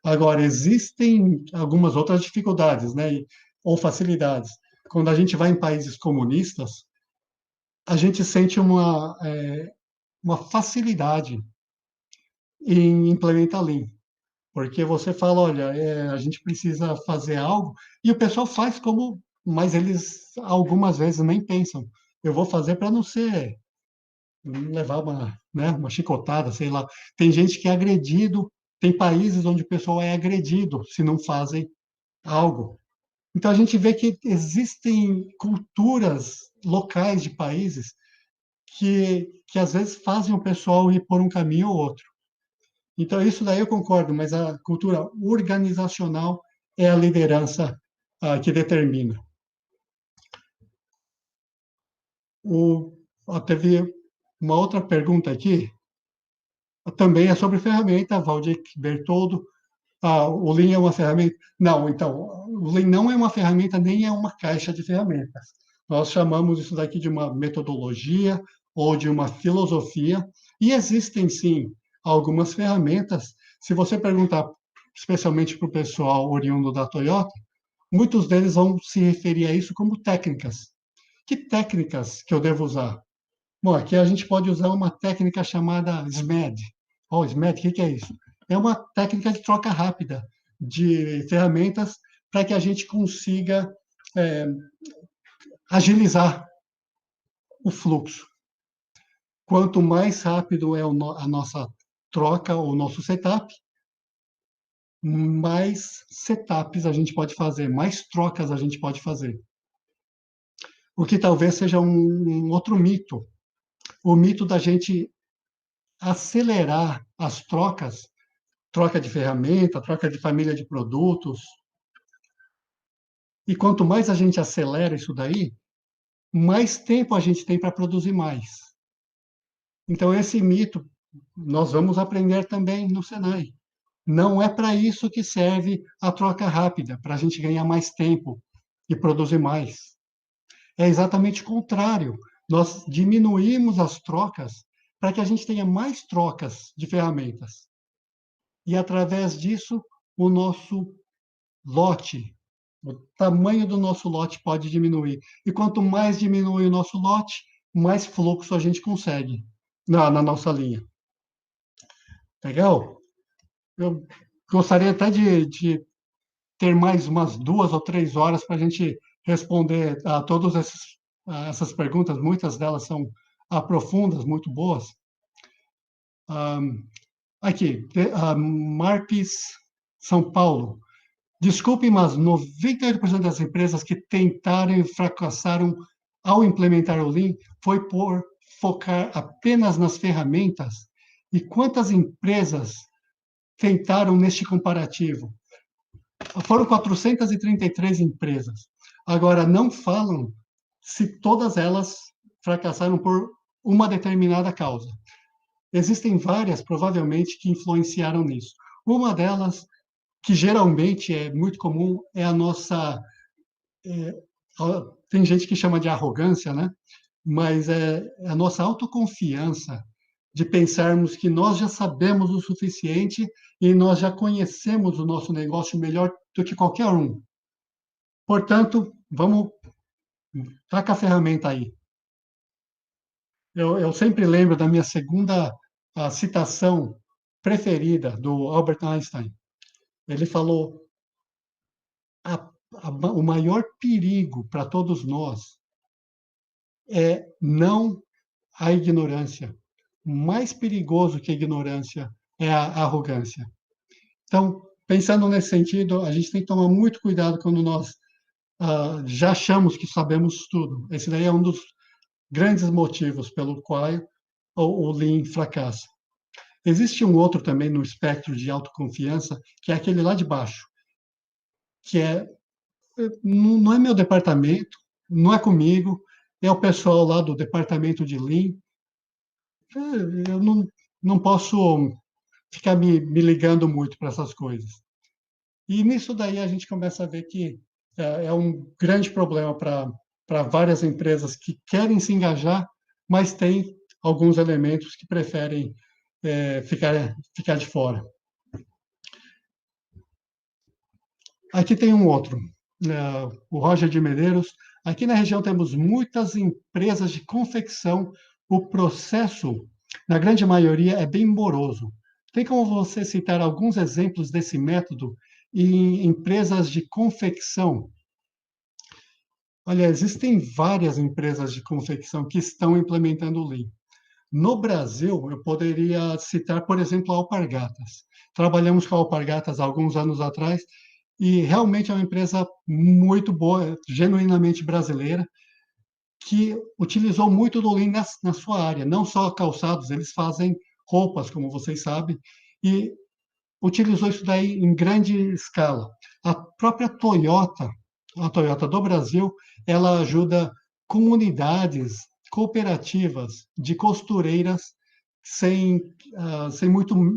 Agora, existem algumas outras dificuldades, né, ou facilidades. Quando a gente vai em países comunistas, a gente sente uma facilidade em implementar Lean, porque você fala, olha, a gente precisa fazer algo, e o pessoal faz como, mas eles algumas vezes nem pensam. Eu vou fazer para não levar uma chicotada, sei lá. Tem gente que é agredido, tem países onde o pessoal é agredido se não fazem algo. Então a gente vê que existem culturas locais de países que às vezes fazem o pessoal ir por um caminho ou outro. Então isso daí eu concordo, mas a cultura organizacional é a liderança que determina. Teve uma outra pergunta aqui, também é sobre ferramenta, Valdir Bertoldo. O Lean é uma ferramenta? Não, então, o Lean não é uma ferramenta, nem é uma caixa de ferramentas. Nós chamamos isso daqui de uma metodologia ou de uma filosofia, e existem, sim, algumas ferramentas. Se você perguntar, especialmente para o pessoal oriundo da Toyota, muitos deles vão se referir a isso como técnicas. Que técnicas que eu devo usar? Bom, aqui a gente pode usar uma técnica chamada SMAD. SMAD, o que é isso? É uma técnica de troca rápida de ferramentas para que a gente consiga agilizar o fluxo. Quanto mais rápido é a nossa troca, o nosso setup, mais setups a gente pode fazer, mais trocas a gente pode fazer. O que talvez seja um outro mito. O mito da gente acelerar as trocas, troca de ferramenta, troca de família de produtos. E quanto mais a gente acelera isso daí, mais tempo a gente tem para produzir mais. Então, esse mito nós vamos aprender também no Senai. Não é para isso que serve a troca rápida, para a gente ganhar mais tempo e produzir mais. É exatamente o contrário. Nós diminuímos as trocas para que a gente tenha mais trocas de ferramentas. E, através disso, o nosso lote, o tamanho do nosso lote pode diminuir. E quanto mais diminui o nosso lote, mais fluxo a gente consegue na nossa linha. Legal? Eu gostaria até de ter mais umas 2 ou 3 horas para a gente responder a todas essas perguntas. Muitas delas são profundas, muito boas. Aqui, Marpes, São Paulo. Desculpe, mas 98% das empresas que tentaram e fracassaram ao implementar o Lean foi por focar apenas nas ferramentas. E quantas empresas tentaram neste comparativo? Foram 433 empresas. Agora, não falam se todas elas fracassaram por uma determinada causa. Existem várias, provavelmente, que influenciaram nisso. Uma delas, que geralmente é muito comum, é a nossa... tem gente que chama de arrogância, né? Mas é a nossa autoconfiança de pensarmos que nós já sabemos o suficiente e nós já conhecemos o nosso negócio melhor do que qualquer um. Portanto, vamos, taca a ferramenta aí. Eu sempre lembro da minha segunda citação preferida do Albert Einstein. Ele falou: o maior perigo para todos nós é não a ignorância. Mais perigoso que a ignorância é a arrogância. Então, pensando nesse sentido, a gente tem que tomar muito cuidado quando nós já achamos que sabemos tudo. Esse daí é um dos grandes motivos pelo qual o Lean fracassa. Existe um outro também no espectro de autoconfiança, que é aquele lá de baixo, que não é meu departamento, não é comigo, é o pessoal lá do departamento de Lean. Eu não posso ficar me ligando muito para essas coisas. E nisso daí a gente começa a ver que é um grande problema para várias empresas que querem se engajar, mas tem alguns elementos que preferem ficar de fora. Aqui tem um outro, o Roger de Medeiros. Aqui na região temos muitas empresas de confecção. O processo, na grande maioria, é bem moroso. Tem como você citar alguns exemplos desse método em empresas de confecção? Olha, existem várias empresas de confecção que estão implementando o Lean. No Brasil, eu poderia citar, por exemplo, a Alpargatas. Trabalhamos com a Alpargatas há alguns anos atrás e realmente é uma empresa muito boa, genuinamente brasileira, que utilizou muito do Lean na sua área, não só calçados, eles fazem roupas, como vocês sabem, e utilizou isso daí em grande escala. A própria Toyota, a Toyota do Brasil, ela ajuda comunidades, cooperativas de costureiras sem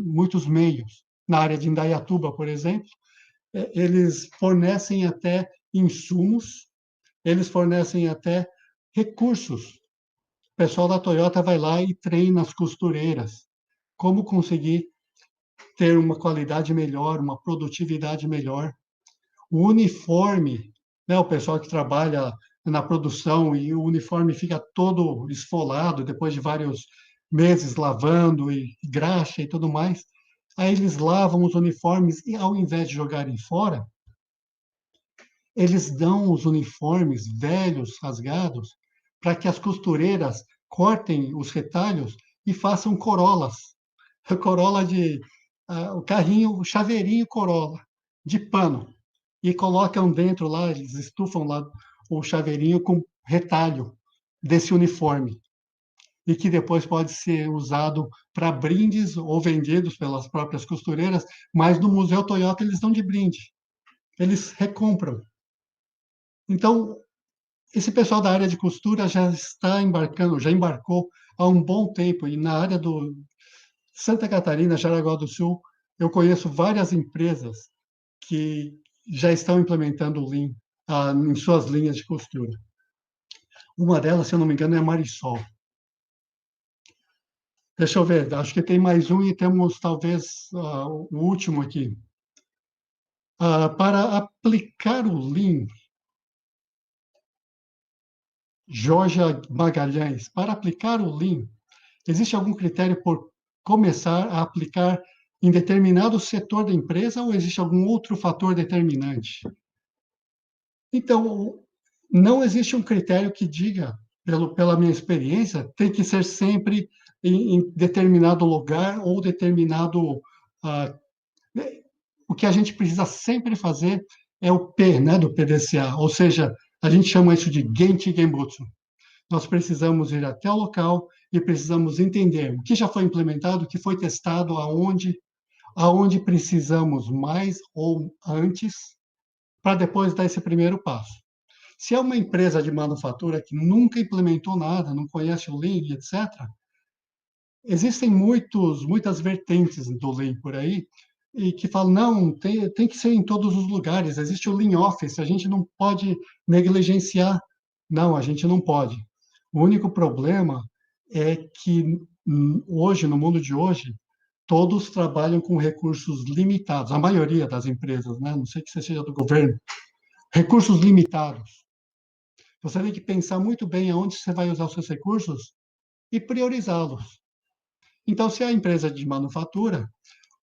muitos meios. Na área de Indaiatuba, por exemplo, eles fornecem até insumos, eles fornecem até recursos. O pessoal da Toyota vai lá e treina as costureiras como conseguir ter uma qualidade melhor, uma produtividade melhor. O uniforme, né, o pessoal que trabalha na produção e o uniforme fica todo esfolado depois de vários meses lavando e graxa e tudo mais. Aí eles lavam os uniformes e, ao invés de jogarem fora, eles dão os uniformes velhos, rasgados, para que as costureiras cortem os retalhos e façam corolas. A corola o carrinho, o chaveirinho Corolla, de pano. E colocam dentro lá, eles estufam lá o chaveirinho com retalho desse uniforme. E que depois pode ser usado para brindes ou vendidos pelas próprias costureiras, mas no Museu Toyota eles dão de brinde. Eles recompram. Então, esse pessoal da área de costura já está embarcando, já embarcou há um bom tempo, e na área do Santa Catarina, Jaraguá do Sul, eu conheço várias empresas que já estão implementando o Lean em suas linhas de costura. Uma delas, se eu não me engano, é a Marisol. Deixa eu ver, acho que tem mais um e temos talvez o último aqui. Para aplicar o Lean, Jorge Magalhães, para aplicar o Lean, existe algum critério por começar a aplicar em determinado setor da empresa ou existe algum outro fator determinante? Então, não existe um critério que diga, pela minha experiência, tem que ser sempre em determinado lugar ou determinado... o que a gente precisa sempre fazer é o P, né, do PDCA, ou seja, a gente chama isso de Genchi Genbutsu. Nós precisamos ir até o local e precisamos entender o que já foi implementado, o que foi testado, aonde precisamos mais ou antes, para depois dar esse primeiro passo. Se é uma empresa de manufatura que nunca implementou nada, não conhece o Lean, etc., existem muitas vertentes do Lean por aí, e que falam, não, tem que ser em todos os lugares, existe o Lean Office, a gente não pode negligenciar. Não, a gente não pode. O único problema é que hoje, no mundo de hoje, todos trabalham com recursos limitados, a maioria das empresas, né? Não sei que você seja do governo, recursos limitados. Você tem que pensar muito bem aonde você vai usar os seus recursos e priorizá-los. Então, se é a empresa de manufatura,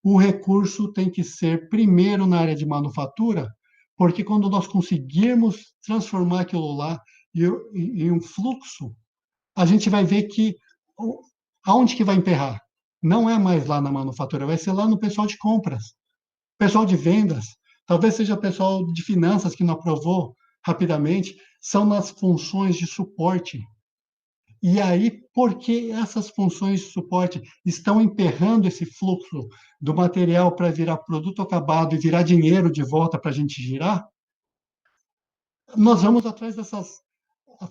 o recurso tem que ser primeiro na área de manufatura, porque quando nós conseguirmos transformar aquilo lá em um fluxo, a gente vai ver que aonde que vai emperrar? Não é mais lá na manufatura, vai ser lá no pessoal de compras, pessoal de vendas, talvez seja pessoal de finanças que não aprovou rapidamente, são nas funções de suporte. E aí, porque essas funções de suporte estão emperrando esse fluxo do material para virar produto acabado e virar dinheiro de volta para a gente girar, nós vamos atrás dessas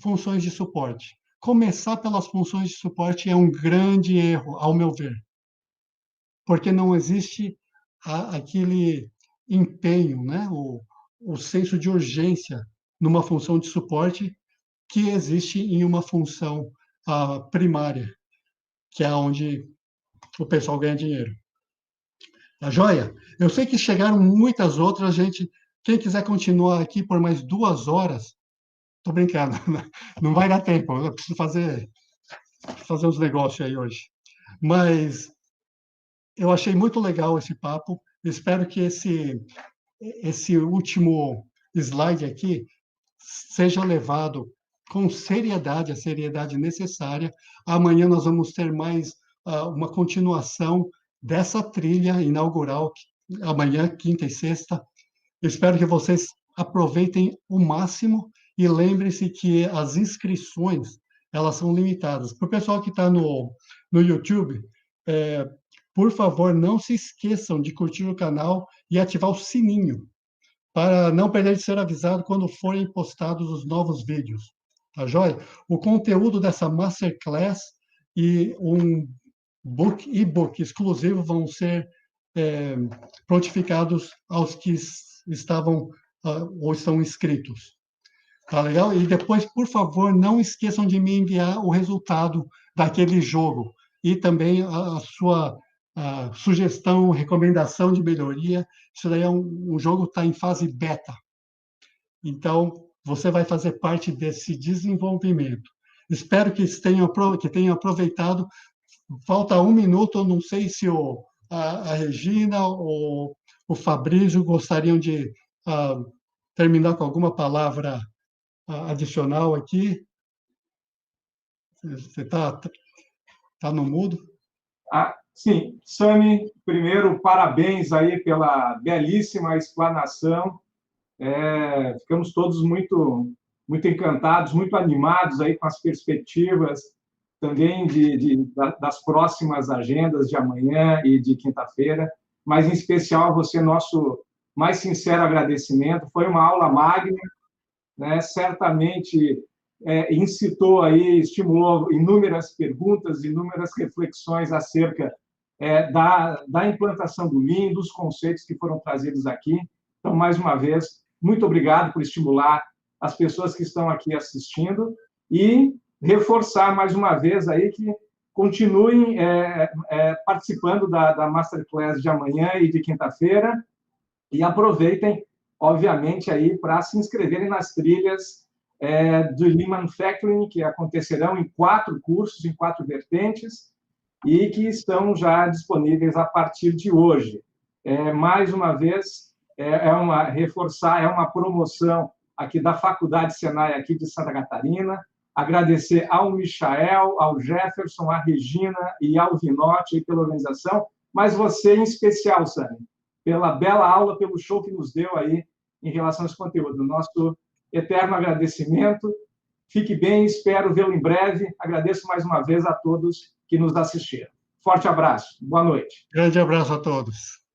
funções de suporte. Começar pelas funções de suporte é um grande erro, ao meu ver, porque não existe aquele empenho, né? o senso de urgência numa função de suporte que existe em uma função primária, que é onde o pessoal ganha dinheiro. Tá joia? Eu sei que chegaram muitas outras, gente. Quem quiser continuar aqui por mais 2 horas, estou brincando, não vai dar tempo, eu preciso fazer uns negócios aí hoje. Mas eu achei muito legal esse papo, espero que esse último slide aqui seja levado com seriedade, a seriedade necessária. Amanhã nós vamos ter mais uma continuação dessa trilha inaugural, amanhã, quinta e sexta. Espero que vocês aproveitem o máximo e lembrem-se que as inscrições, elas são limitadas. Para o pessoal que está no YouTube, por favor, não se esqueçam de curtir o canal e ativar o sininho, para não perder de ser avisado quando forem postados os novos vídeos. Tá joia? O conteúdo dessa Masterclass e um e-book exclusivo vão ser prontificados aos que estavam ou estão inscritos. Tá legal? E depois, por favor, não esqueçam de me enviar o resultado daquele jogo e também a sua sugestão, recomendação de melhoria. Isso daí é um jogo que está em fase beta. Então, você vai fazer parte desse desenvolvimento. Espero que tenham aproveitado. Falta 1 minuto, eu não sei se a Regina ou o Fabrício gostariam de terminar com alguma palavra adicional aqui. Você está no mudo? Sim, Sami, primeiro, parabéns aí pela belíssima explanação. Ficamos todos muito, muito encantados, muito animados aí com as perspectivas também das próximas agendas de amanhã e de quinta-feira, mas, em especial, a você, nosso mais sincero agradecimento. Foi uma aula magna, né? Certamente incitou aí, estimulou inúmeras perguntas, inúmeras reflexões acerca da implantação do Lean, dos conceitos que foram trazidos aqui. Então, mais uma vez, muito obrigado por estimular as pessoas que estão aqui assistindo e reforçar mais uma vez aí que continuem participando da Masterclass de amanhã e de quinta-feira e aproveitem, obviamente, aí para se inscreverem nas trilhas do Lean Manufacturing, que acontecerão em 4 cursos, em 4 vertentes, e que estão já disponíveis a partir de hoje. Mais uma vez, reforçar, é uma promoção aqui da Faculdade Senai aqui de Santa Catarina, agradecer ao Michael, ao Jefferson, à Regina e ao Vinotti pela organização, mas você em especial, Sami, pela bela aula, pelo show que nos deu aí em relação a esse conteúdo. Nosso eterno agradecimento. Fique bem, espero vê-lo em breve. Agradeço mais uma vez a todos que nos assistiram. Forte abraço. Boa noite. Grande abraço a todos.